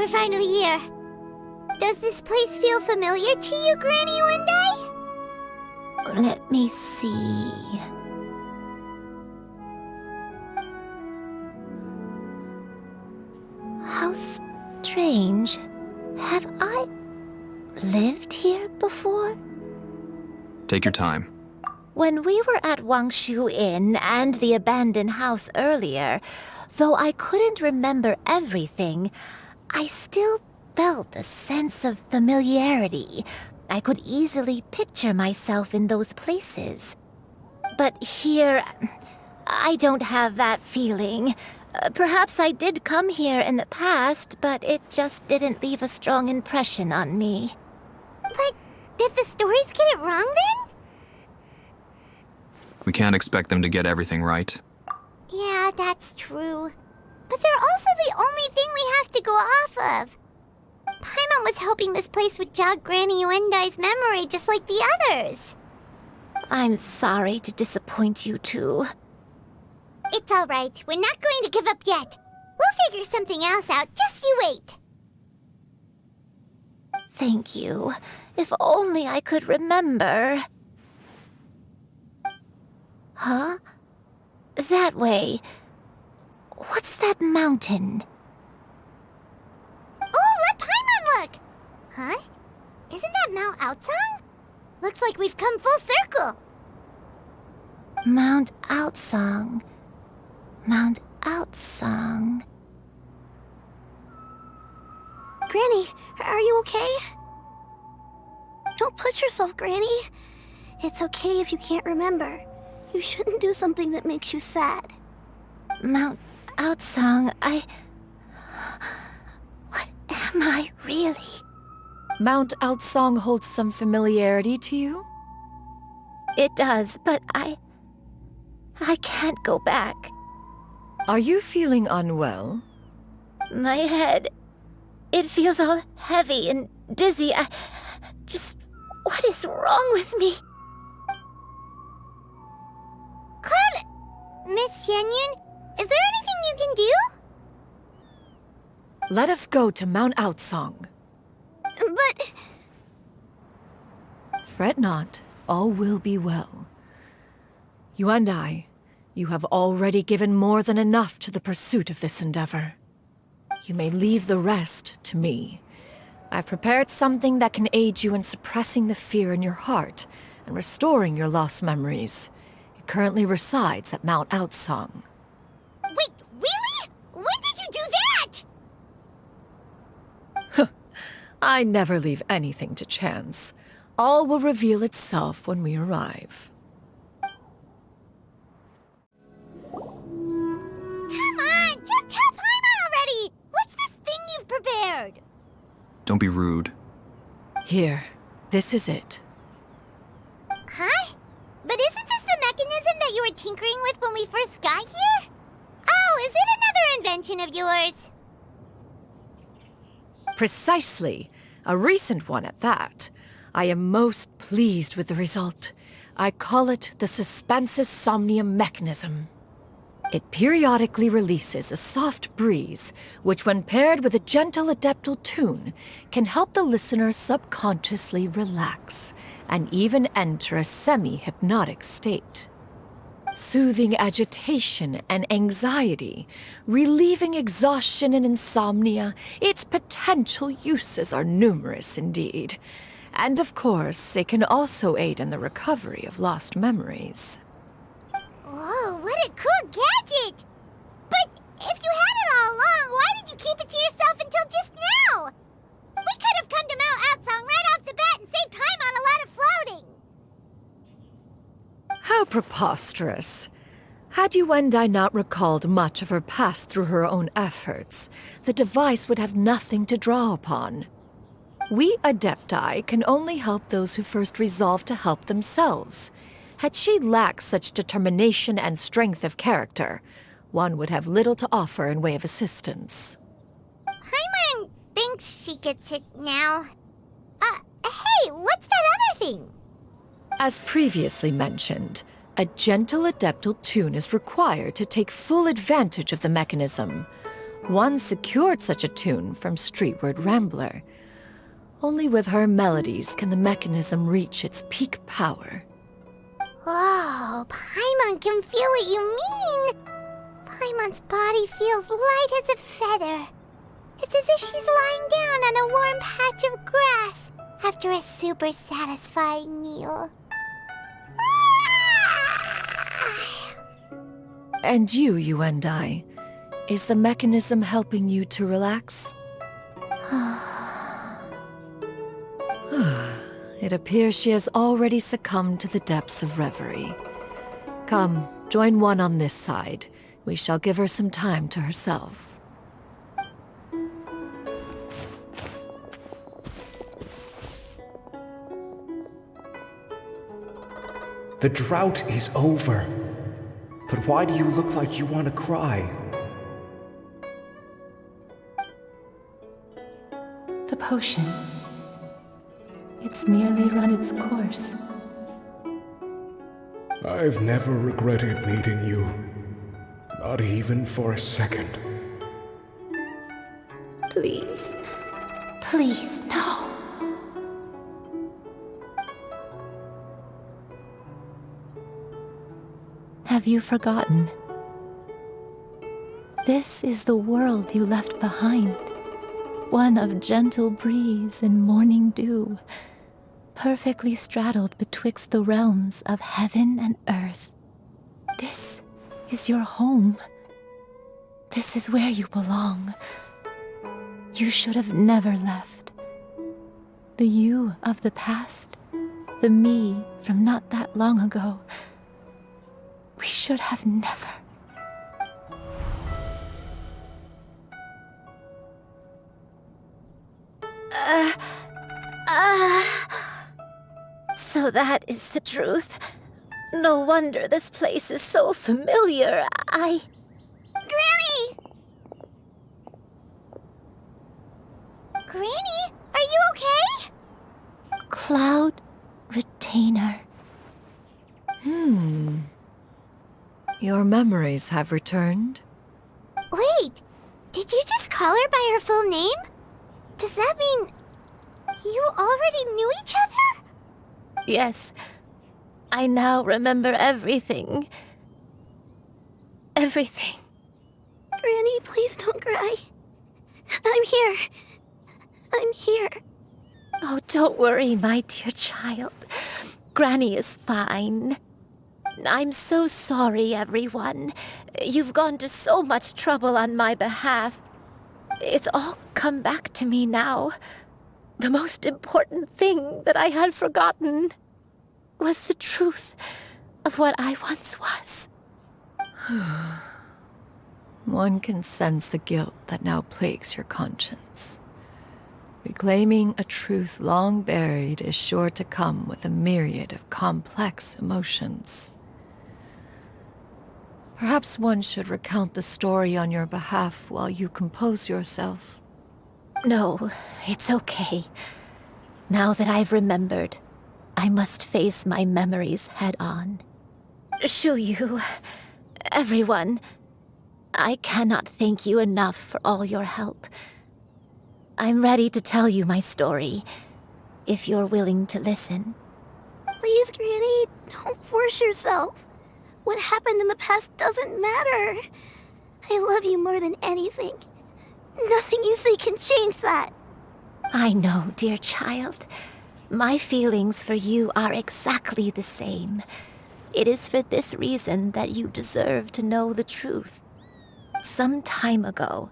we're finally here. Does this place feel familiar to you, Granny Wendy? Let me see. How strange. Have I lived here before? Take your time. When we were at Wangshu Inn and the abandoned house earlier, though I couldn't remember everything, I still felt a sense of familiarity. I could easily picture myself in those places. But here, I don't have that feeling. Perhaps I did come here in the past, but it just didn't leave a strong impression on me. But did the stories get it wrong then? We can't expect them to get everything right. Yeah, that's true. But they're also the only thing we have to go off of. Paimon was hoping this place would jog Granny Yuendai's memory just like the others. I'm sorry to disappoint you too. It's all right. We're not going to give up yet. We'll figure something else out. Just you wait. Thank you. If only I could remember. Huh? That way. What's that mountain? Oh, let Paimon look! Huh? Isn't that Mount Outsang? Looks like we've come full circle. Mount Outsang. Mount Outsang. Granny, are you okay? Don't push yourself, Granny. It's okay if you can't remember. You shouldn't do something that makes you sad. Mount Outsang, What am I really? Mount Outsang holds some familiarity to you? It does, but I can't go back. Are you feeling unwell? My head, it feels all heavy and dizzy. What is wrong with me? Cloud... Miss Xianyun, is there anything you can do? Let us go to Mount Outsang. But... Fret not, all will be well. You and I, you have already given more than enough to the pursuit of this endeavor. You may leave the rest to me. I've prepared something that can aid you in suppressing the fear in your heart and restoring your lost memories. It currently resides at Mount Outsang. Wait, really? When did you do that? I never leave anything to chance. All will reveal itself when we arrive. Come on, just tell Paimon already! What's this thing you've prepared? Don't be rude. Here, this is it. Huh? But isn't this the mechanism that you were tinkering with when we first got here? Oh, is it another invention of yours? Precisely. A recent one at that. I am most pleased with the result. I call it the Suspensus Somnium mechanism. It periodically releases a soft breeze, which when paired with a gentle adeptal tune, can help the listener subconsciously relax and even enter a semi-hypnotic state. Soothing agitation and anxiety, relieving exhaustion and insomnia, its potential uses are numerous indeed. And of course, it can also aid in the recovery of lost memories. Whoa, what a cool gadget! But if you had it all along, why did you keep it to yourself until just now? We could have come to Mount Outsang right off the bat and saved Paimon a lot of floating! How preposterous. Had you and I not recalled much of her past through her own efforts, the device would have nothing to draw upon. We Adepti can only help those who first resolve to help themselves. Had she lacked such determination and strength of character, one would have little to offer in way of assistance. Paimon thinks she gets it now. Hey, what's that other thing? As previously mentioned, a gentle adeptal tune is required to take full advantage of the mechanism. One secured such a tune from Streetward Rambler. Only with her melodies can the mechanism reach its peak power. Whoa, Paimon can feel what you mean. Paimon's body feels light as a feather. It's as if she's lying down on a warm patch of grass after a super satisfying meal. And you and I, is the mechanism helping you to relax? It appears she has already succumbed to the depths of reverie. Come, join one on this side. We shall give her some time to herself. The drought is over. But why do you look like you want to cry? The potion. It's nearly run its course. I've never regretted meeting you. Not even for a second. Please. Please, no. Have you forgotten? This is the world you left behind. One of gentle breeze and morning dew, perfectly straddled betwixt the realms of heaven and earth. This is your home. This is where you belong. You should have never left. The you of the past, the me from not that long ago, we should have never. So that is the truth. No wonder this place is so familiar. Granny! Granny, are you okay? Cloud Retainer. Your memories have returned? Wait, did you just call her by her full name? Does that mean you already knew each other? Yes, I now remember everything. Everything. Granny, please don't cry. I'm here. I'm here. Oh, don't worry, my dear child. Granny is fine. I'm so sorry, everyone. You've gone to so much trouble on my behalf. It's all come back to me now. The most important thing that I had forgotten was the truth of what I once was. One can sense the guilt that now plagues your conscience. Reclaiming a truth long buried is sure to come with a myriad of complex emotions. Perhaps one should recount the story on your behalf while you compose yourself. No, it's okay. Now that I've remembered, I must face my memories head on. Shuyu, everyone, I cannot thank you enough for all your help. I'm ready to tell you my story, if you're willing to listen. Please, Granny, don't force yourself. What happened in the past doesn't matter. I love you more than anything. Nothing you say can change that. I know, dear child. My feelings for you are exactly the same. It is for this reason that you deserve to know the truth. Some time ago,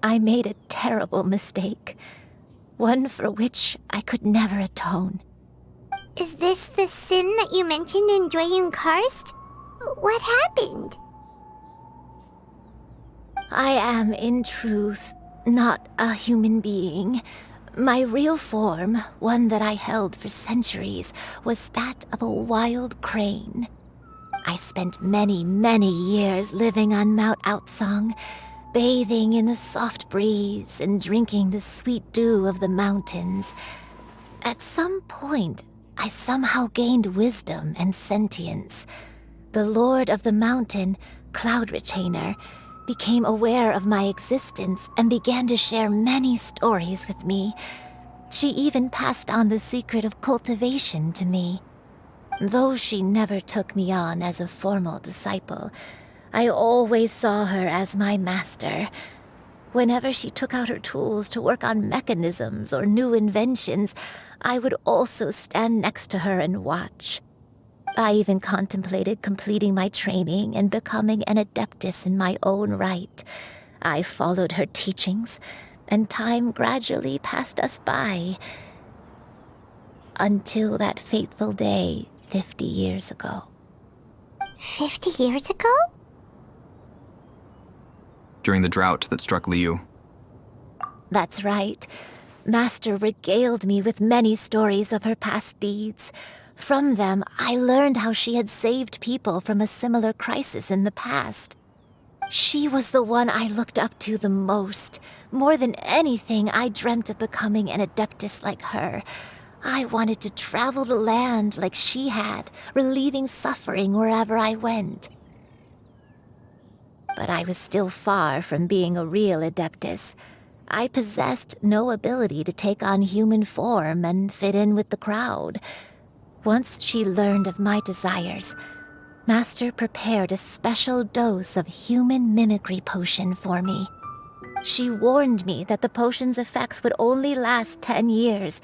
I made a terrible mistake. One for which I could never atone. Is this the sin that you mentioned in Xianyun Karst? What happened? I am, in truth, not a human being. My real form, one that I held for centuries, was that of a wild crane. I spent many, many years living on Mount Outsong, bathing in the soft breeze and drinking the sweet dew of the mountains. At some point, I somehow gained wisdom and sentience. The Lord of the Mountain, Cloud Retainer, became aware of my existence and began to share many stories with me. She even passed on the secret of cultivation to me. Though she never took me on as a formal disciple, I always saw her as my master. Whenever she took out her tools to work on mechanisms or new inventions, I would also stand next to her and watch. I even contemplated completing my training and becoming an adeptus in my own right. I followed her teachings, and time gradually passed us by. Until that fateful day 50 years ago. 50 years ago? During the drought that struck Liu. That's right. Master regaled me with many stories of her past deeds. From them, I learned how she had saved people from a similar crisis in the past. She was the one I looked up to the most. More than anything, I dreamt of becoming an adeptus like her. I wanted to travel the land like she had, relieving suffering wherever I went. But I was still far from being a real adeptus. I possessed no ability to take on human form and fit in with the crowd. Once she learned of my desires, Master prepared a special dose of human mimicry potion for me. She warned me that the potion's effects would only last 10 years,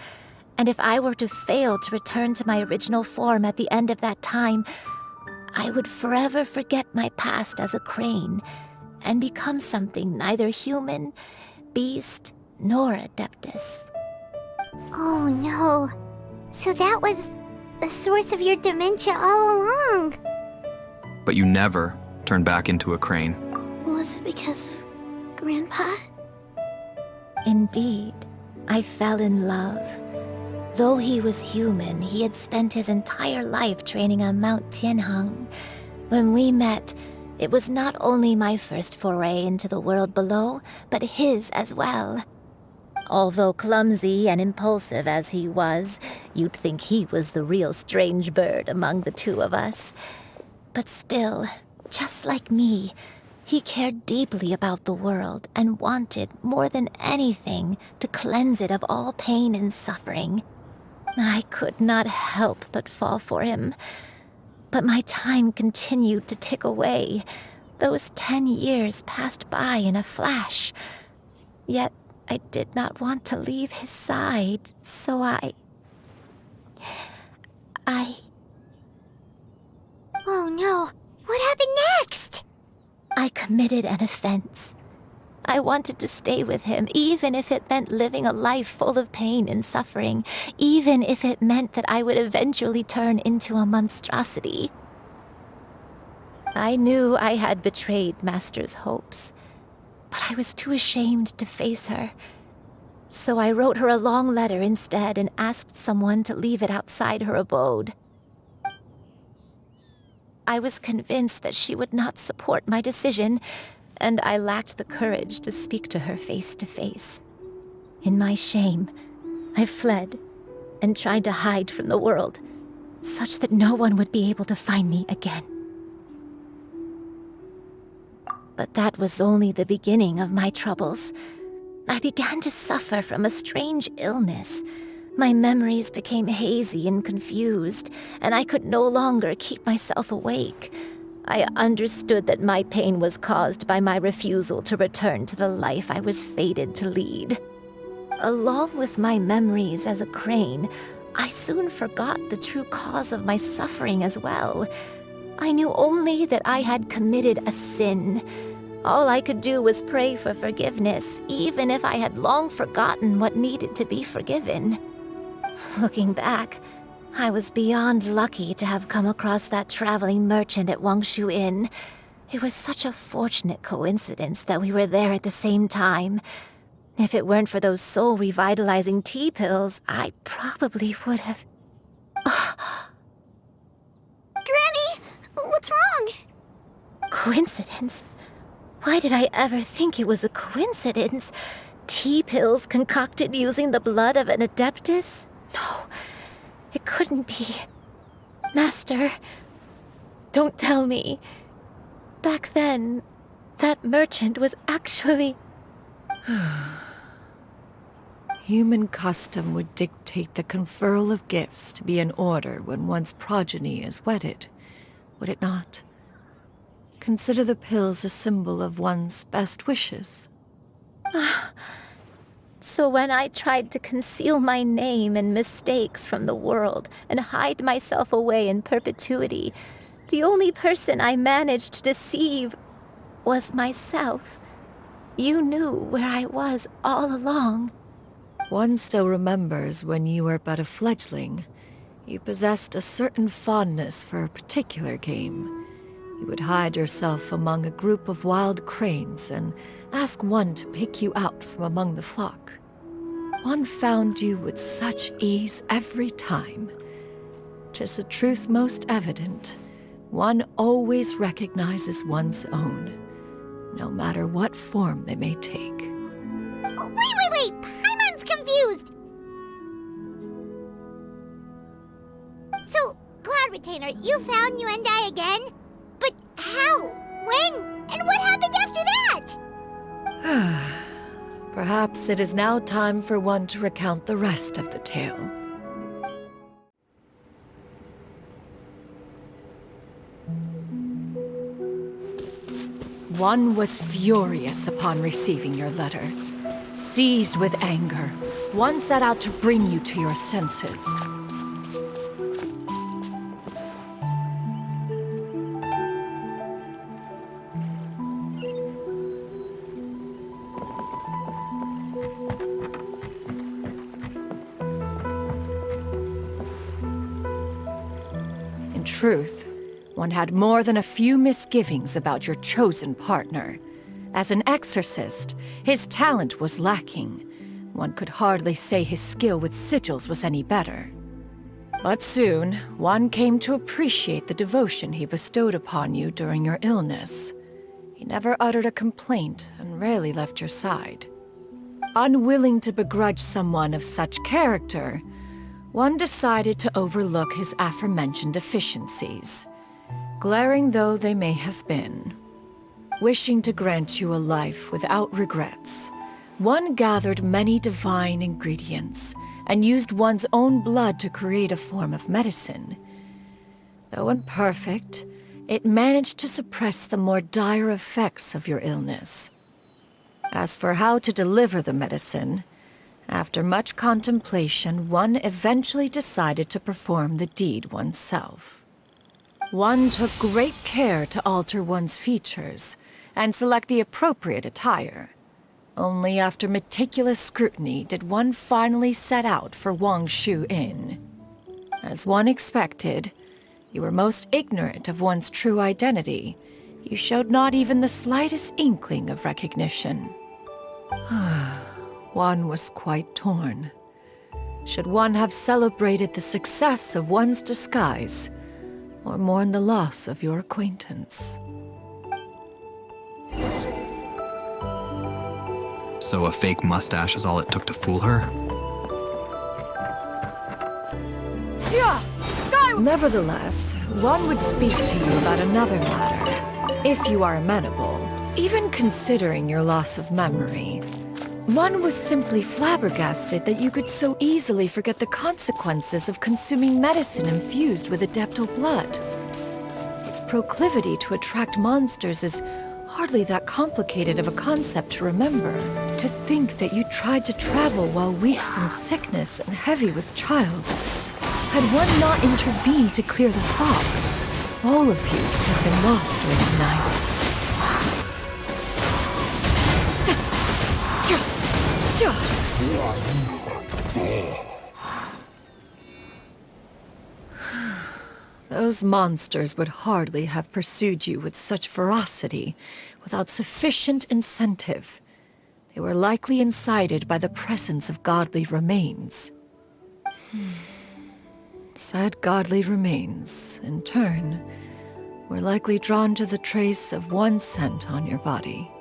and if I were to fail to return to my original form at the end of that time, I would forever forget my past as a crane and become something neither human, beast, nor adeptus. Oh no. So that was the source of your dementia all along. But you never turned back into a crane. Was it because of Grandpa? Indeed, I fell in love. Though he was human, he had spent his entire life training on Mount Tianheng. When we met, it was not only my first foray into the world below, but his as well. Although clumsy and impulsive as he was, you'd think he was the real strange bird among the two of us. But still, just like me, he cared deeply about the world and wanted, more than anything, to cleanse it of all pain and suffering. I could not help but fall for him. But my time continued to tick away. Those 10 years passed by in a flash. Yet I did not want to leave his side, so I... Oh no. What happened next? I committed an offense. I wanted to stay with him, even if it meant living a life full of pain and suffering, even if it meant that I would eventually turn into a monstrosity. I knew I had betrayed Master's hopes, but I was too ashamed to face her. So I wrote her a long letter instead and asked someone to leave it outside her abode. I was convinced that she would not support my decision, and I lacked the courage to speak to her face to face. In my shame, I fled and tried to hide from the world, such that no one would be able to find me again. But that was only the beginning of my troubles. I began to suffer from a strange illness. My memories became hazy and confused, and I could no longer keep myself awake. I understood that my pain was caused by my refusal to return to the life I was fated to lead. Along with my memories as a crane, I soon forgot the true cause of my suffering as well. I knew only that I had committed a sin. All I could do was pray for forgiveness, even if I had long forgotten what needed to be forgiven. Looking back, I was beyond lucky to have come across that traveling merchant at Wangshu Inn. It was such a fortunate coincidence that we were there at the same time. If it weren't for those soul-revitalizing tea pills, I probably would have... Granny! What's wrong? Coincidence? Why did I ever think it was a coincidence? Tea pills concocted using the blood of an adeptus? No, it couldn't be. Master, don't tell me. Back then, That merchant was actually... Human custom would dictate the conferral of gifts to be in order when one's progeny is wedded, would it not? Consider the pills a symbol of one's best wishes. So when I tried to conceal my name and mistakes from the world and hide myself away in perpetuity, the only person I managed to deceive was myself. You knew where I was all along. One still remembers when you were but a fledgling. You possessed a certain fondness for a particular game. You would hide yourself among a group of wild cranes and ask one to pick you out from among the flock. One found you with such ease every time. 'Tis a truth most evident. One always recognizes one's own, no matter what form they may take. Wait! Paimon's confused! So, Cloud Retainer, you found Yuendai again? But how? When? And what happened after that? Perhaps it is now time for one to recount the rest of the tale. One was furious upon receiving your letter. Seized with anger, one set out to bring you to your senses. In truth, one had more than a few misgivings about your chosen partner. As an exorcist, his talent was lacking. One could hardly say his skill with sigils was any better. But soon, one came to appreciate the devotion he bestowed upon you during your illness. He never uttered a complaint and rarely left your side. Unwilling to begrudge someone of such character, one decided to overlook his aforementioned deficiencies, glaring though they may have been. Wishing to grant you a life without regrets, one gathered many divine ingredients and used one's own blood to create a form of medicine. Though imperfect, it managed to suppress the more dire effects of your illness. As for how to deliver the medicine, after much contemplation, one eventually decided to perform the deed oneself. One took great care to alter one's features and select the appropriate attire. Only after meticulous scrutiny did one finally set out for Wangshu Inn. As one expected, you were most ignorant of one's true identity. You showed not even the slightest inkling of recognition. One was quite torn. Should one have celebrated the success of one's disguise, or mourn the loss of your acquaintance? So a fake mustache is all it took to fool her? Nevertheless, one would speak to you about another matter, if you are amenable. Even considering your loss of memory, one was simply flabbergasted that you could so easily forget the consequences of consuming medicine infused with adeptal blood. Its proclivity to attract monsters is hardly that complicated of a concept to remember. To think that you tried to travel while weak from sickness and heavy with child. Had one not intervened to clear the fog, all of you would have been lost during the night. Those monsters would hardly have pursued you with such ferocity without sufficient incentive. They were likely incited by the presence of godly remains. Said godly remains, in turn, were likely drawn to the trace of one scent on your body.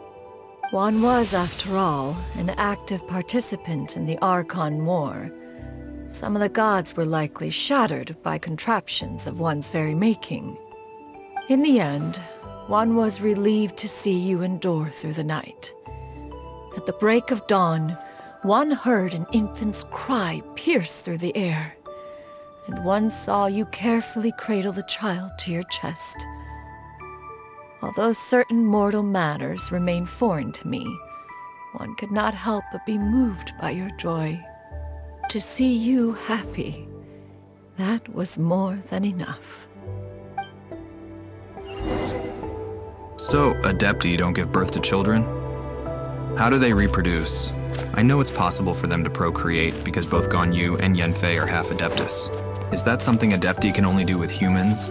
One was, after all, an active participant in the Archon War. Some of the gods were likely shattered by contraptions of one's very making. In the end, one was relieved to see you endure through the night. At the break of dawn, one heard an infant's cry pierce through the air, and one saw you carefully cradle the child to your chest. Although certain mortal manners remain foreign to me, one could not help but be moved by your joy. To see you happy, that was more than enough. So, Adepti don't give birth to children? How do they reproduce? I know it's possible for them to procreate because both Ganyu and Yanfei are half Adeptus. Is that something Adepti can only do with humans?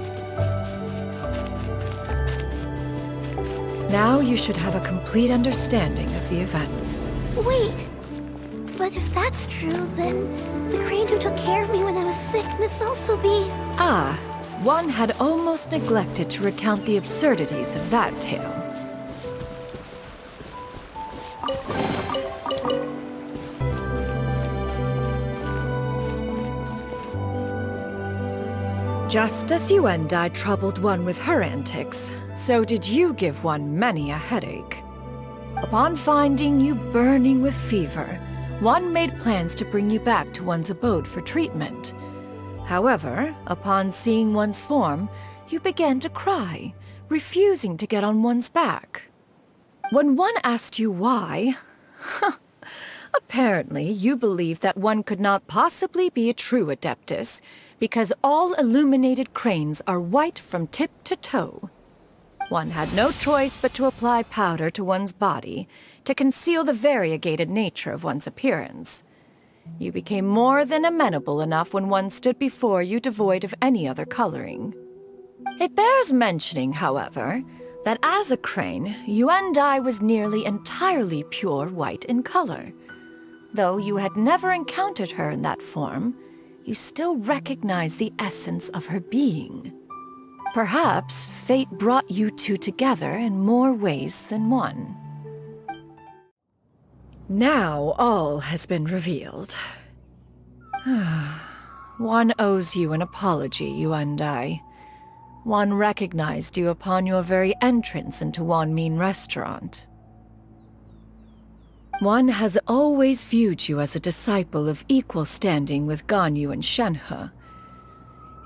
Now you should have a complete understanding of the events. Wait! But if that's true, then the crane who took care of me when I was sick must also be... Ah, one had almost neglected to recount the absurdities of that tale. Just as you and I troubled one with her antics, so did you give one many a headache. Upon finding you burning with fever, one made plans to bring you back to one's abode for treatment. However, upon seeing one's form, you began to cry, refusing to get on one's back. When one asked you why, apparently you believed that one could not possibly be a true Adeptus, because all illuminated cranes are white from tip to toe. One had no choice but to apply powder to one's body to conceal the variegated nature of one's appearance. You became more than amenable enough when one stood before you devoid of any other coloring. It bears mentioning, however, that as a crane, Yuendai was nearly entirely pure white in color. Though you had never encountered her in that form, you still recognize the essence of her being. Perhaps fate brought you two together in more ways than one. Now all has been revealed. One owes you an apology, Yuendai. One recognized you upon your very entrance into Wanmin Restaurant. One has always viewed you as a disciple of equal standing with Ganyu and Shenhe.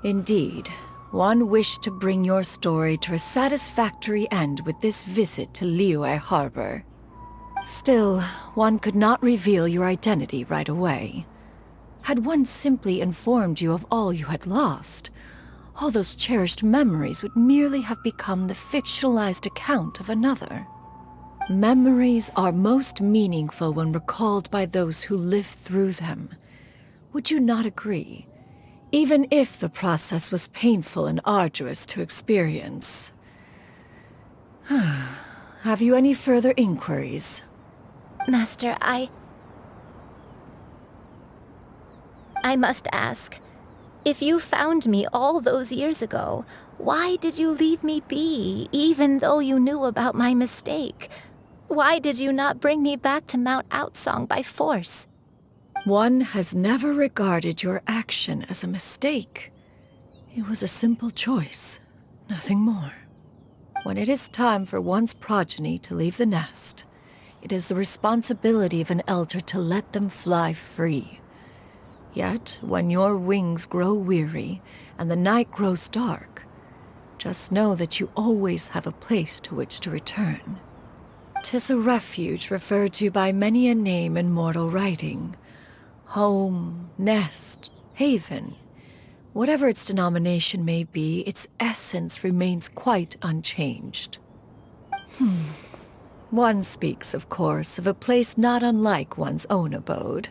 Indeed, one wished to bring your story to a satisfactory end with this visit to Liyue Harbor. Still, one could not reveal your identity right away. Had one simply informed you of all you had lost, all those cherished memories would merely have become the fictionalized account of another. Memories are most meaningful when recalled by those who lived through them. Would you not agree? Even if the process was painful and arduous to experience. Have you any further inquiries? Master, I must ask, if you found me all those years ago, why did you leave me be, even though you knew about my mistake? Why did you not bring me back to Mount Outsong by force? One has never regarded your action as a mistake. It was a simple choice, nothing more. When it is time for one's progeny to leave the nest, it is the responsibility of an elder to let them fly free. Yet, when your wings grow weary and the night grows dark, just know that you always have a place to which to return. 'Tis a refuge referred to by many a name in mortal writing. Home, nest, haven. Whatever its denomination may be, its essence remains quite unchanged. One speaks, of course, of a place not unlike one's own abode.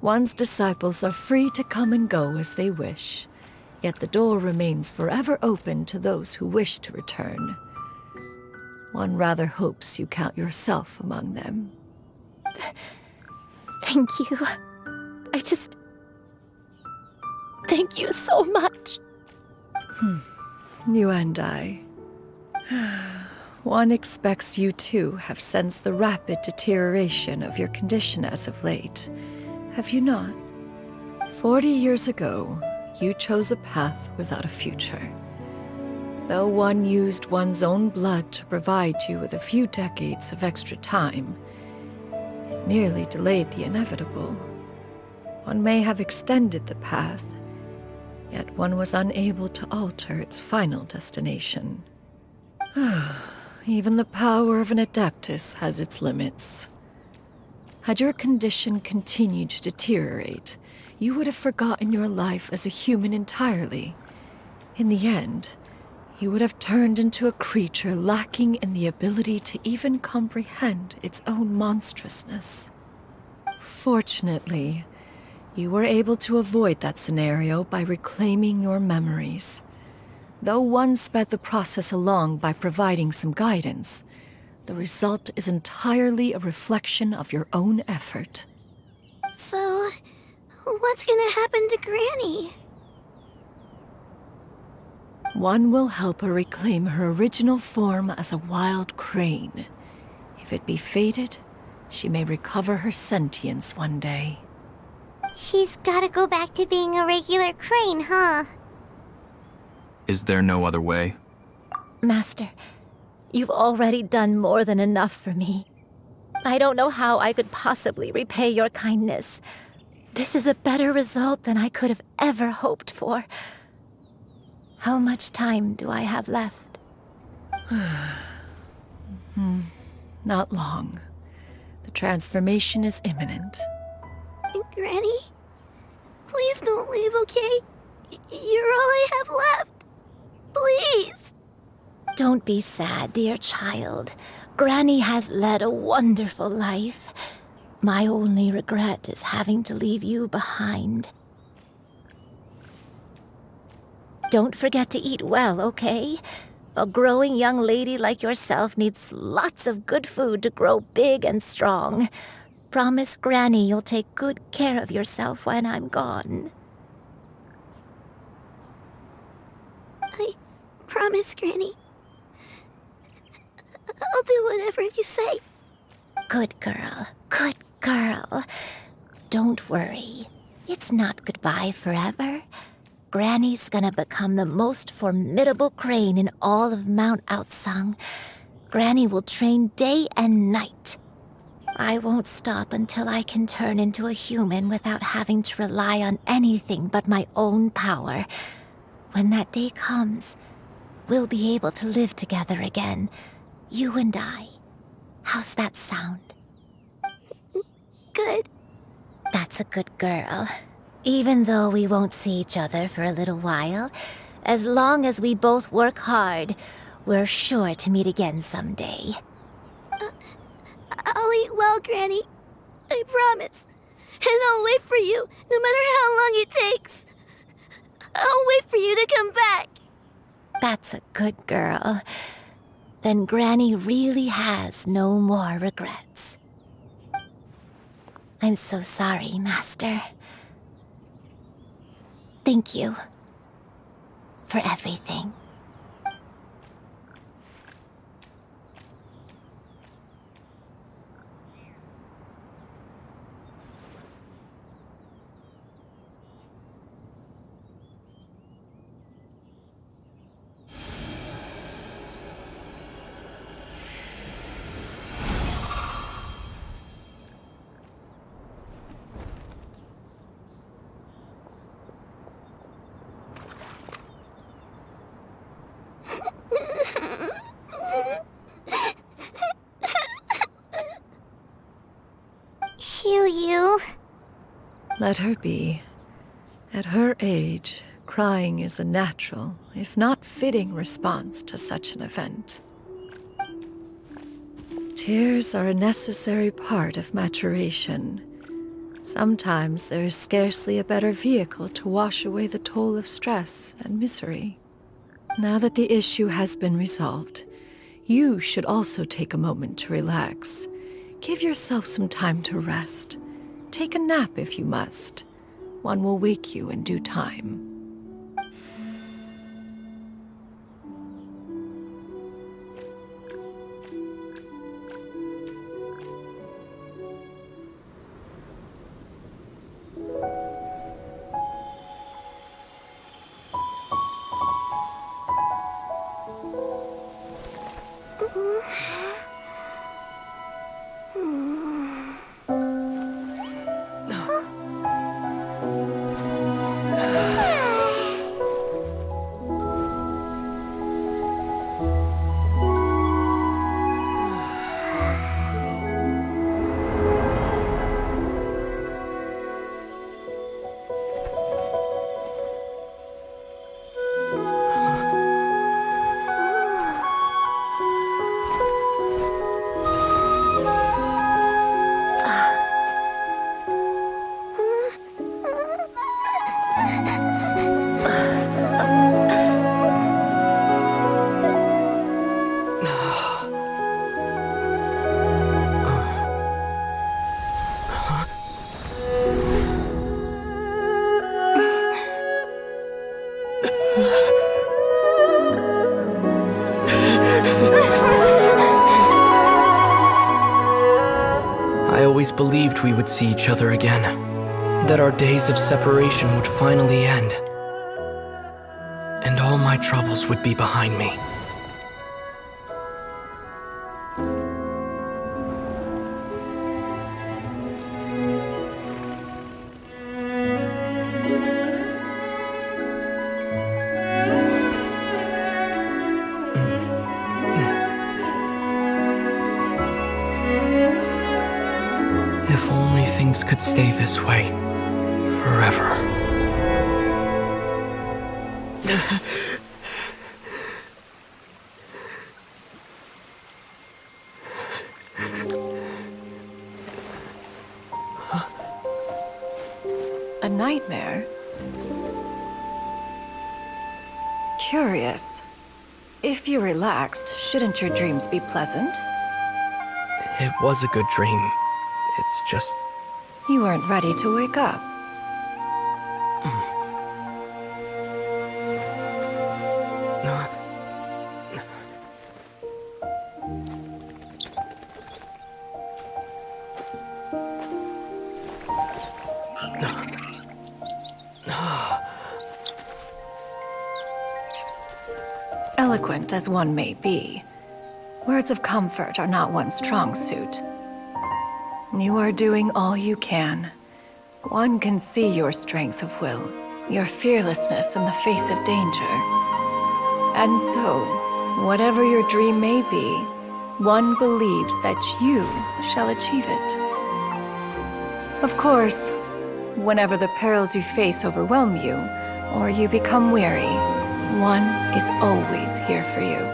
One's disciples are free to come and go as they wish, yet the door remains forever open to those who wish to return. One rather hopes you count yourself among them. Thank you. Thank you so much. You and I. One expects you too have sensed the rapid deterioration of your condition as of late, have you not? 40 years ago, you chose a path without a future. Though one used one's own blood to provide you with a few decades of extra time, it merely delayed the inevitable. One may have extended the path, yet one was unable to alter its final destination. Even the power of an Adeptus has its limits. Had your condition continued to deteriorate, you would have forgotten your life as a human entirely. In the end, you would have turned into a creature lacking in the ability to even comprehend its own monstrousness. Fortunately, you were able to avoid that scenario by reclaiming your memories. Though one sped the process along by providing some guidance, the result is entirely a reflection of your own effort. So, what's gonna happen to Granny? One will help her reclaim her original form as a wild crane. If it be fated, she may recover her sentience one day. She's gotta go back to being a regular crane, huh? Is there no other way? Master, you've already done more than enough for me. I don't know how I could possibly repay your kindness. This is a better result than I could have ever hoped for. How much time do I have left? Not long. The transformation is imminent. Granny? Please don't leave, okay? You're all I have left. Please! Don't be sad, dear child. Granny has led a wonderful life. My only regret is having to leave you behind. Don't forget to eat well, okay? A growing young lady like yourself needs lots of good food to grow big and strong. Promise Granny you'll take good care of yourself when I'm gone. I promise, Granny. I'll do whatever you say. Good girl, good girl. Don't worry. It's not goodbye forever. Granny's gonna become the most formidable crane in all of Mount Outsung. Granny will train day and night. I won't stop until I can turn into a human without having to rely on anything but my own power. When that day comes, we'll be able to live together again, you and I. How's that sound? Good. That's a good girl. Even though we won't see each other for a little while, as long as we both work hard, we're sure to meet again someday. I'll eat well, Granny. I promise. And I'll wait for you, no matter how long it takes. I'll wait for you to come back. That's a good girl. Then Granny really has no more regrets. I'm so sorry, Master. Thank you for everything. Xianyun. Let her be. At her age, crying is a natural, if not fitting, response to such an event. Tears are a necessary part of maturation. Sometimes there is scarcely a better vehicle to wash away the toll of stress and misery. Now that the issue has been resolved, you should also take a moment to relax. Give yourself some time to rest. Take a nap if you must. One will wake you in due time. I always believed we would see each other again, that our days of separation would finally end, and all my troubles would be behind me. If only things could stay this way forever. A nightmare? Curious. If you're relaxed, shouldn't your dreams be pleasant? It was a good dream. It's just... You weren't ready to wake up. Eloquent as one may be, words of comfort are not one's strong suit. You are doing all you can. One can see your strength of will, your fearlessness in the face of danger. And so, whatever your dream may be, one believes that you shall achieve it. Of course, whenever the perils you face overwhelm you, or you become weary, one is always here for you.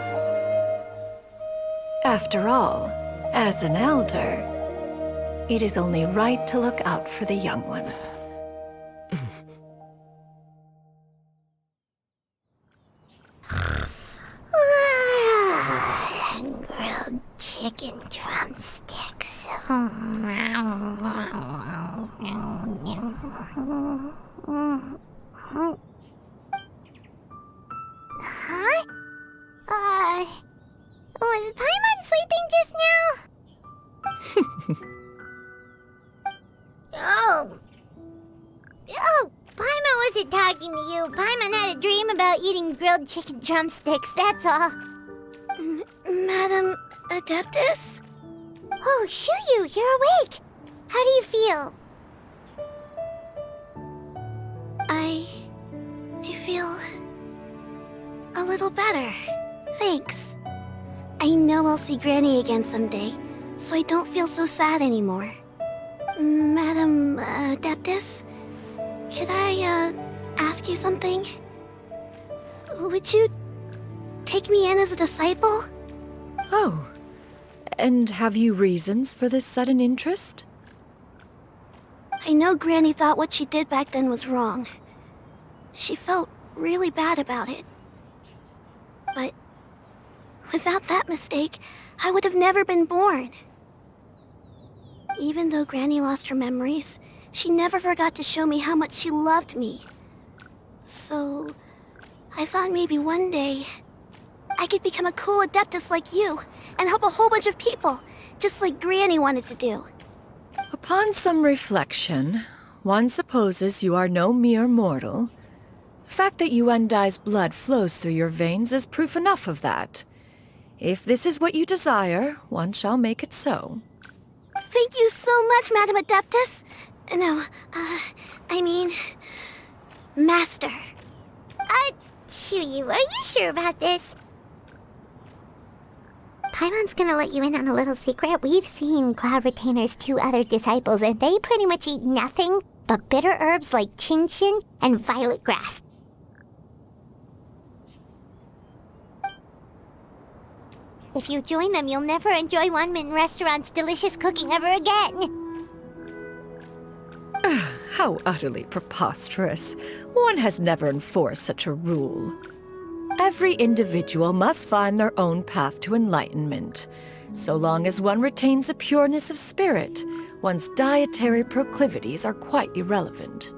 After all, as an elder, it is only right to look out for the young ones. Grilled chicken drumsticks. Huh? Was Paimon sleeping just now? Oh, Paimon wasn't talking to you. Paimon had a dream about eating grilled chicken drumsticks, that's all. Madam Adeptus? Oh, Xianyun, you're awake. How do you feel? I feel a little better. Thanks. I know I'll see Granny again someday, so I don't feel so sad anymore. Madam Adeptus, could I ask you something? Would you take me in as a disciple? Oh, and have you reasons for this sudden interest? I know Granny thought what she did back then was wrong. She felt really bad about it. But without that mistake, I would have never been born. Even though Granny lost her memories, she never forgot to show me how much she loved me. So, I thought maybe one day I could become a cool Adeptus like you and help a whole bunch of people, just like Granny wanted to do. Upon some reflection, one supposes you are no mere mortal. The fact that Yuendai's blood flows through your veins is proof enough of that. If this is what you desire, one shall make it so. Thank you so much, Madam Adeptus. No, I mean... Master. Xianyun, are you sure about this? Paimon's gonna let you in on a little secret. We've seen Cloud Retainer's 2 other disciples, and they pretty much eat nothing but bitter herbs like Genshin and violet grass. If you join them, you'll never enjoy Wanmin Restaurant's delicious cooking ever again. How utterly preposterous. One has never enforced such a rule. Every individual must find their own path to enlightenment. So long as one retains a pureness of spirit, one's dietary proclivities are quite irrelevant.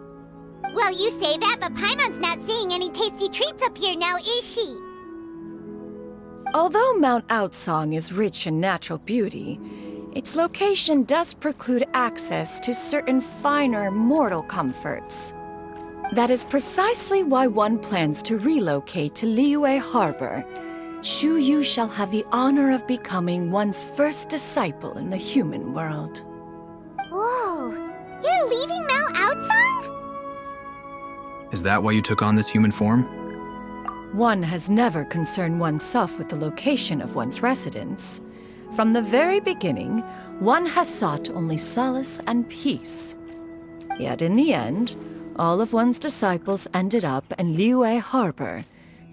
Well, you say that, but Paimon's not seeing any tasty treats up here now, is she? Although Mount Outsong is rich in natural beauty, Its location does preclude access to certain finer mortal comforts. That is precisely why one plans to relocate to Liyue Harbor. Shu Yu shall have the honor of becoming one's first disciple in the human world. Whoa! You're leaving Mount Outsong? Is that why you took on this human form? One has never concerned oneself with the location of one's residence. From the very beginning, one has sought only solace and peace. Yet in the end, all of one's disciples ended up in Liyue Harbor.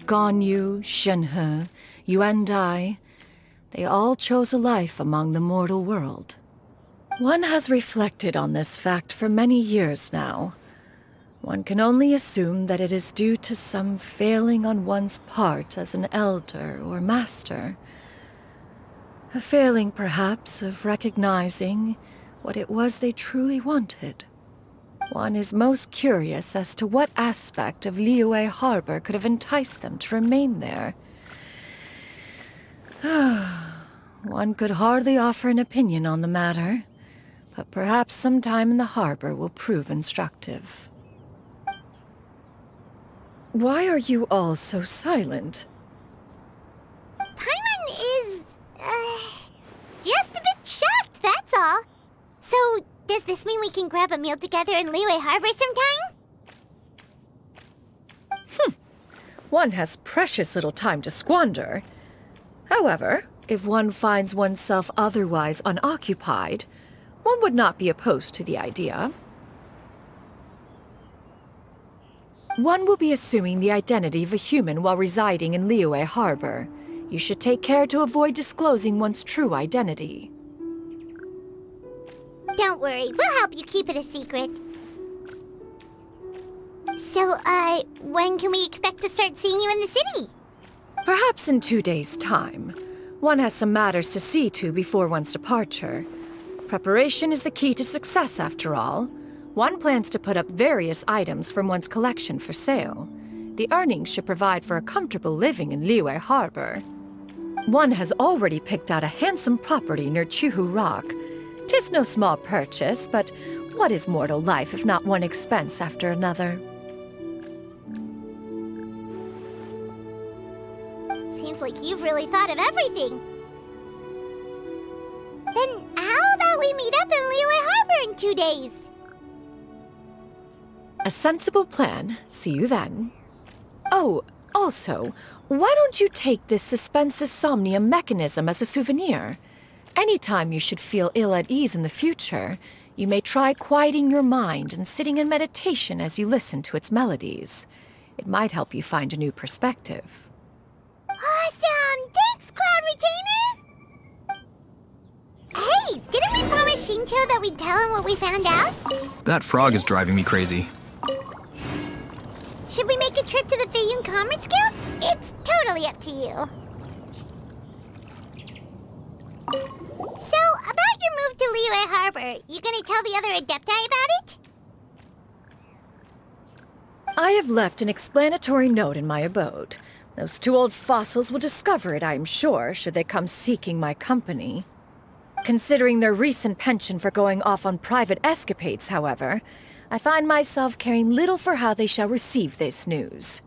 Ganyu, Shenhe, Yuandai, they all chose a life among the mortal world. One has reflected on this fact for many years now. One can only assume that it is due to some failing on one's part as an elder or master. A failing, perhaps, of recognizing what it was they truly wanted. One is most curious as to what aspect of Liyue Harbor could have enticed them to remain there. One could hardly offer an opinion on the matter, but perhaps some time in the harbor will prove instructive. Why are you all so silent? Paimon is, just a bit shocked, that's all. So, does this mean we can grab a meal together in Liyue Harbor sometime? One has precious little time to squander. However, if one finds oneself otherwise unoccupied, one would not be opposed to the idea. One will be assuming the identity of a human while residing in Liyue Harbor. You should take care to avoid disclosing one's true identity. Don't worry, we'll help you keep it a secret. So, when can we expect to start seeing you in the city? Perhaps in 2 days' time. One has some matters to see to before one's departure. Preparation is the key to success, after all. One plans to put up various items from one's collection for sale. The earnings should provide for a comfortable living in Liyue Harbor. One has already picked out a handsome property near Chuhu Rock. 'Tis no small purchase, but what is mortal life if not one expense after another? Seems like you've really thought of everything. Then how about we meet up in Liyue Harbor in 2 days? A sensible plan. See you then. Oh, also, why don't you take this suspensus somnium mechanism as a souvenir? Anytime you should feel ill at ease in the future, you may try quieting your mind and sitting in meditation as you listen to its melodies. It might help you find a new perspective. Awesome! Thanks, Cloud Retainer! Hey, didn't we promise Shincho that we'd tell him what we found out? That frog is driving me crazy. Should we make a trip to the Xianyun Commerce Guild? It's totally up to you. So, about your move to Liyue Harbor, you gonna tell the other Adepti about it? I have left an explanatory note in my abode. Those 2 old fossils will discover it, I am sure, should they come seeking my company. Considering their recent penchant for going off on private escapades, however, I find myself caring little for how they shall receive this news.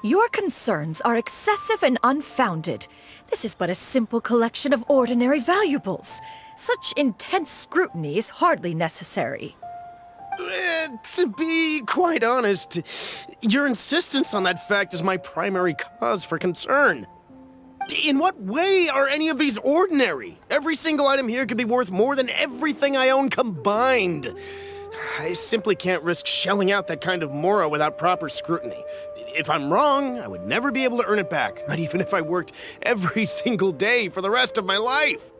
Your concerns are excessive and unfounded. This is but a simple collection of ordinary valuables. Such intense scrutiny is hardly necessary. To be quite honest, your insistence on that fact is my primary cause for concern. In what way are any of these ordinary? Every single item here could be worth more than everything I own combined. I simply can't risk shelling out that kind of mora without proper scrutiny. If I'm wrong, I would never be able to earn it back, not even if I worked every single day for the rest of my life.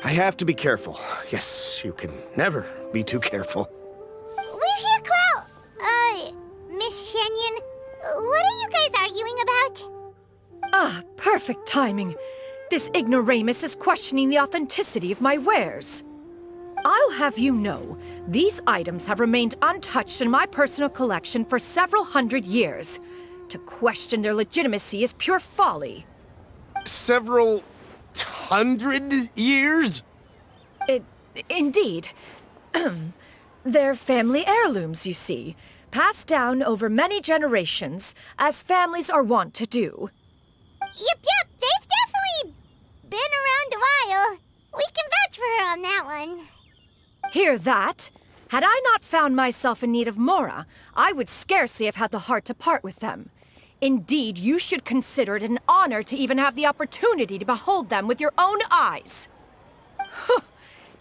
I have to be careful. Yes, you can never be too careful. We're here, Cloud. Miss Xianyun, what are you guys arguing about? Ah, perfect timing. This ignoramus is questioning the authenticity of my wares. I'll have you know, these items have remained untouched in my personal collection for several hundred years. To question their legitimacy is pure folly. several hundred years? Indeed. They're family heirlooms, you see, passed down over many generations, as families are wont to do. Yep, they've definitely been around a while. We can vouch for her on that one. Hear that? Had I not found myself in need of Mora, I would scarcely have had the heart to part with them. Indeed, you should consider it an honor to even have the opportunity to behold them with your own eyes.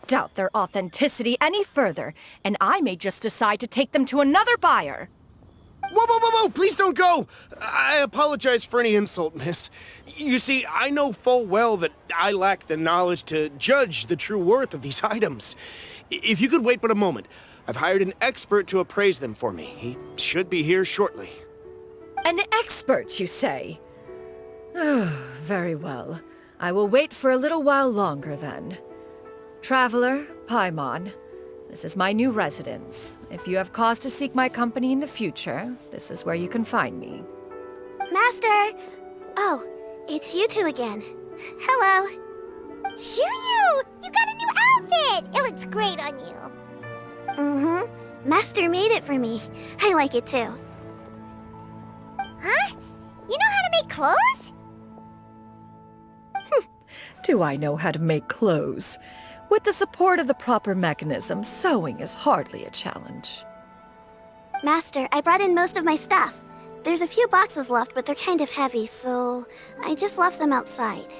Doubt their authenticity any further, and I may just decide to take them to another buyer. Whoa! Please don't go! I apologize for any insult, miss. You see, I know full well that I lack the knowledge to judge the true worth of these items. If you could wait but a moment, I've hired an expert to appraise them for me. He should be here shortly. An expert, you say? Very well. I will wait for a little while longer, then. Traveler, Paimon, this is my new residence. If you have cause to seek my company in the future, this is where you can find me. Master! Oh, it's you two again. Hello. Xianyun! You got a new outfit! It looks great on you. Mm-hmm. Master made it for me. I like it too. Huh? You know how to make clothes? Do I know how to make clothes? With the support of the proper mechanism, sewing is hardly a challenge. Master, I brought in most of my stuff. There's a few boxes left, but they're kind of heavy, so I just left them outside.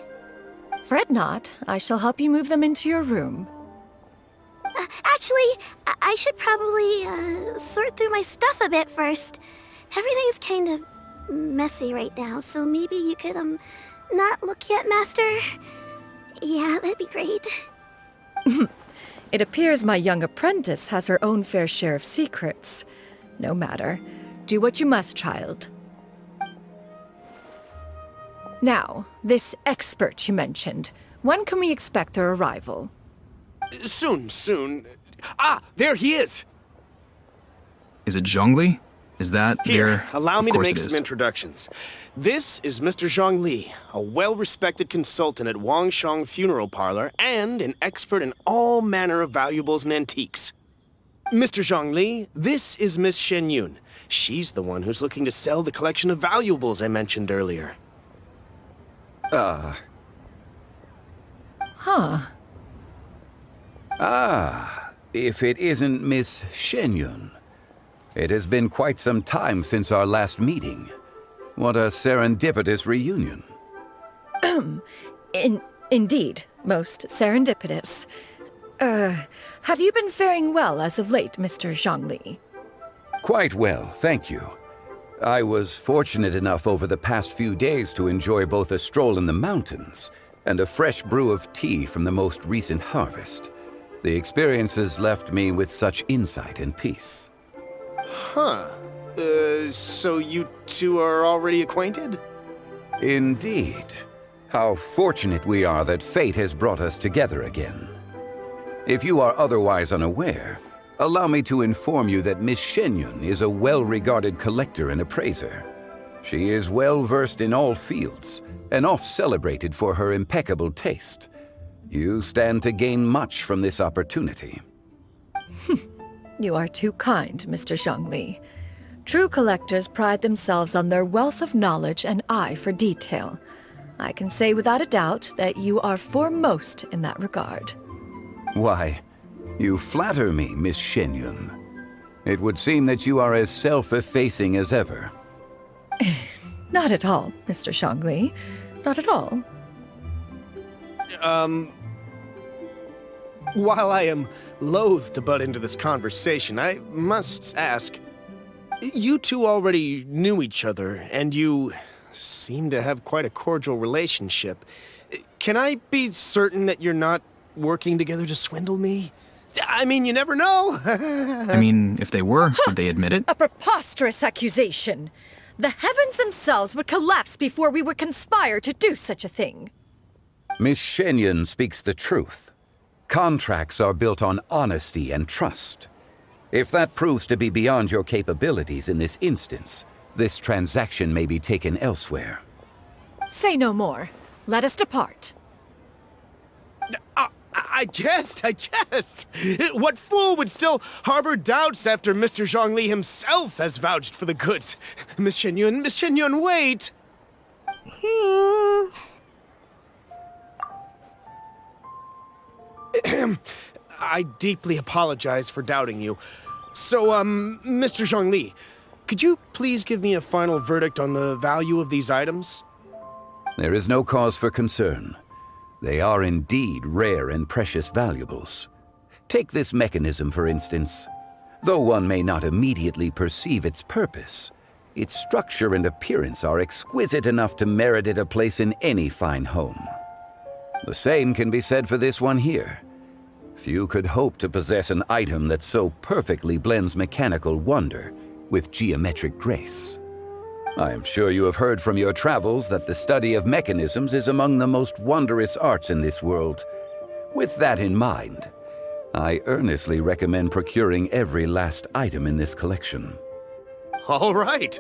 Fret not. I shall help you move them into your room. Actually, I should probably sort through my stuff a bit first. Everything's kind of messy right now, so maybe you could, not look yet, Master? Yeah, that'd be great. It appears my young apprentice has her own fair share of secrets. No matter. Do what you must, child. Now, this expert you mentioned, when can we expect their arrival? Soon. Ah, there he is! Is it Zhongli? Is that Here, their... allow me Of to course make it some is. introductions. This is Mr. Zhongli, a well-respected consultant at Wangshang Funeral Parlor and an expert in all manner of valuables and antiques. Mr. Zhongli, this is Miss Xianyun. She's the one who's looking to sell the collection of valuables I mentioned earlier. Huh. If it isn't Miss Xianyun. It has been quite some time since our last meeting. What a serendipitous reunion. Indeed, most serendipitous. Have you been faring well as of late, Mr. Zhongli? Quite well, thank you. I was fortunate enough over the past few days to enjoy both a stroll in the mountains and a fresh brew of tea from the most recent harvest. The experiences left me with such insight and peace. Huh. So you two are already acquainted? Indeed. How fortunate we are that fate has brought us together again. If you are otherwise unaware, allow me to inform you that Miss Xianyun is a well-regarded collector and appraiser. She is well-versed in all fields, and oft-celebrated for her impeccable taste. You stand to gain much from this opportunity. You are too kind, Mr. Zhongli. True collectors pride themselves on their wealth of knowledge and eye for detail. I can say without a doubt that you are foremost in that regard. Why, you flatter me, Miss Xianyun. It would seem that you are as self-effacing as ever. Not at all, Mr. Zhongli. Not at all. While I am loath to butt into this conversation, I must ask, you two already knew each other, and you seem to have quite a cordial relationship. Can I be certain that you're not working together to swindle me? I mean, you never know. I mean, if they were, would they admit it? A preposterous accusation. The heavens themselves would collapse before we would conspire to do such a thing. Miss Xianyun speaks the truth. Contracts are built on honesty and trust. If that proves to be beyond your capabilities in this instance, this transaction may be taken elsewhere. Say no more. let us depart. I jest. What fool would still harbor doubts after Mr. Zhongli himself has vouched for the goods? Miss Xianyun, wait! I deeply apologize for doubting you. So, Mr. Zhongli, could you please give me a final verdict on the value of these items? There is no cause for concern. They are indeed rare and precious valuables. Take this mechanism, for instance. Though one may not immediately perceive its purpose, its structure and appearance are exquisite enough to merit it a place in any fine home. The same can be said for this one here. Few could hope to possess an item that so perfectly blends mechanical wonder with geometric grace. I am sure you have heard from your travels that the study of mechanisms is among the most wondrous arts in this world. With that in mind, I earnestly recommend procuring every last item in this collection. All right.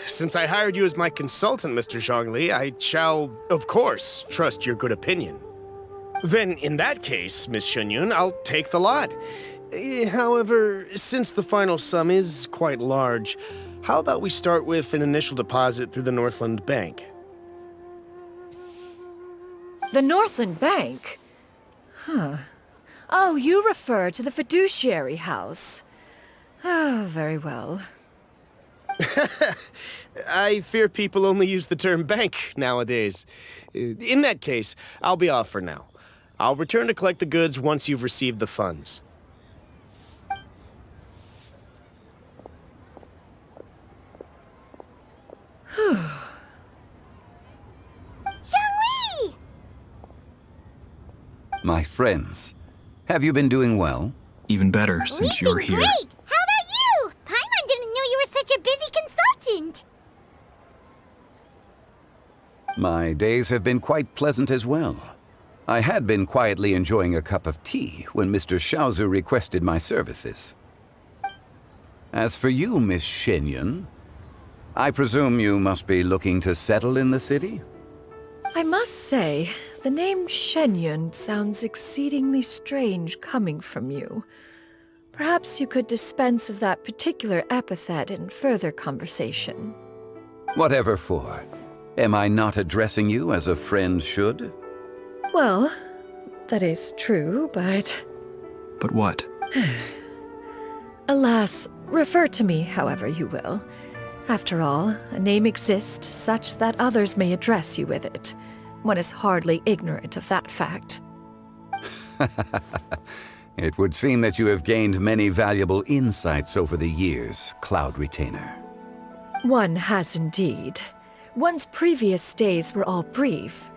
Since I hired you as my consultant, Mr. Zhongli, I shall, of course, trust your good opinion. Then, in that case, Miss Xianyun, I'll take the lot. However, since the final sum is quite large, how about we start with an initial deposit through the Northland Bank? The Northland Bank? Huh. Oh, you refer to the fiduciary house. Oh, very well. I fear people only use the term bank nowadays. In that case, I'll be off for now. I'll return to collect the goods once you've received the funds. Xiangli! My friends, have you been doing well? Even better since We've you're been here. Great! How about you? Paimon didn't know you were such a busy consultant. My days have been quite pleasant as well. I had been quietly enjoying a cup of tea when Mr. Xiaozu requested my services. As for you, Miss Xianyun, I presume you must be looking to settle in the city? I must say, the name Xianyun sounds exceedingly strange coming from you. Perhaps you could dispense of that particular epithet in further conversation. Whatever for. Am I not addressing you as a friend should? Well, that is true, but... But what? Alas, refer to me however you will. After all, a name exists such that others may address you with it. One is hardly ignorant of that fact. It would seem that you have gained many valuable insights over the years, Cloud Retainer. One has indeed. One's previous days were all brief.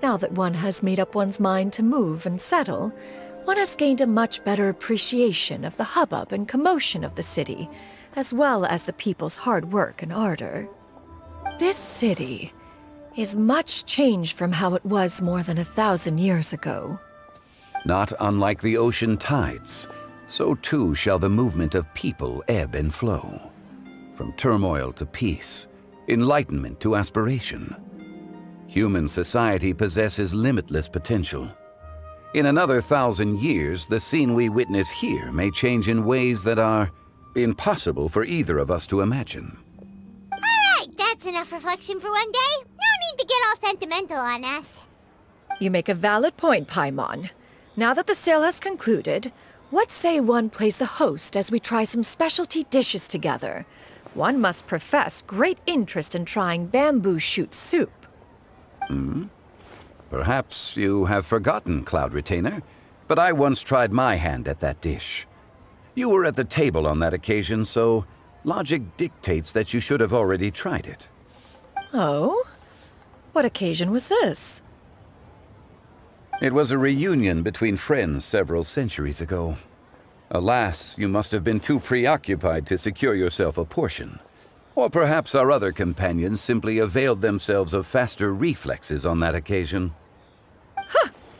Now that one has made up one's mind to move and settle, one has gained a much better appreciation of the hubbub and commotion of the city, as well as the people's hard work and ardor. This city is much changed from how it was more than 1,000 years ago. Not unlike the ocean tides, so too shall the movement of people ebb and flow. From turmoil to peace, enlightenment to aspiration. Human society possesses limitless potential. In another 1,000 years, the scene we witness here may change in ways that are impossible for either of us to imagine. All right, that's enough reflection for one day. No need to get all sentimental on us. You make a valid point, Paimon. Now that the sale has concluded, what say one plays the host as we try some specialty dishes together? One must profess great interest in trying bamboo shoot soup. Perhaps you have forgotten, Cloud Retainer, but I once tried my hand at that dish. You were at the table on that occasion, so logic dictates that you should have already tried it. Oh? What occasion was this? It was a reunion between friends several centuries ago. Alas, you must have been too preoccupied to secure yourself a portion. Or perhaps our other companions simply availed themselves of faster reflexes on that occasion.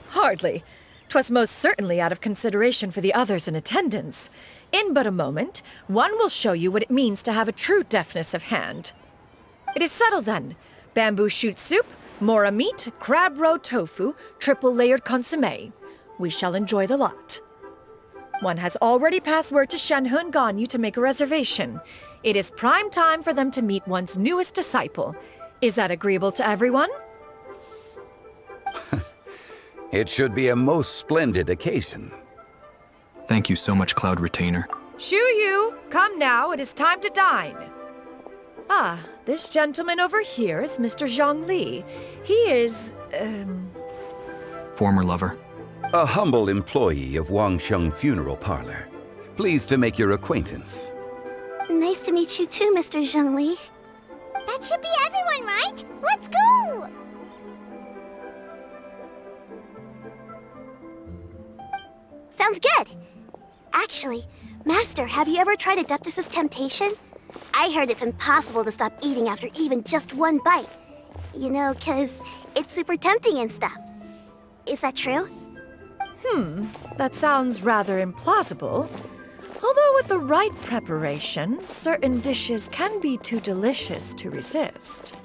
Hardly. 'Twas most certainly out of consideration for the others in attendance. In but a moment, one will show you what it means to have a true deftness of hand. It is settled then. Bamboo shoot soup, Mora meat, crab roe tofu, triple layered consomme. We shall enjoy the lot. One has already passed word to Xianyun and Ganyu to make a reservation. It is prime time for them to meet one's newest disciple. Is that agreeable to everyone? It should be a most splendid occasion. Thank you so much, Cloud Retainer. Shu Yu, come now, it is time to dine. Ah, this gentleman over here is Mr. Zhang Li. He is, Former lover. A humble employee of Wangsheng Funeral Parlor. Pleased to make your acquaintance. Nice to meet you too, Mr. Zhengli. That should be everyone, right? Let's go! Sounds good. Actually, Master, have you ever tried Adeptus' temptation? I heard it's impossible to stop eating after even just one bite. You know, 'cause it's super tempting and stuff. Is that true? That sounds rather implausible. Although with the right preparation, certain dishes can be too delicious to resist.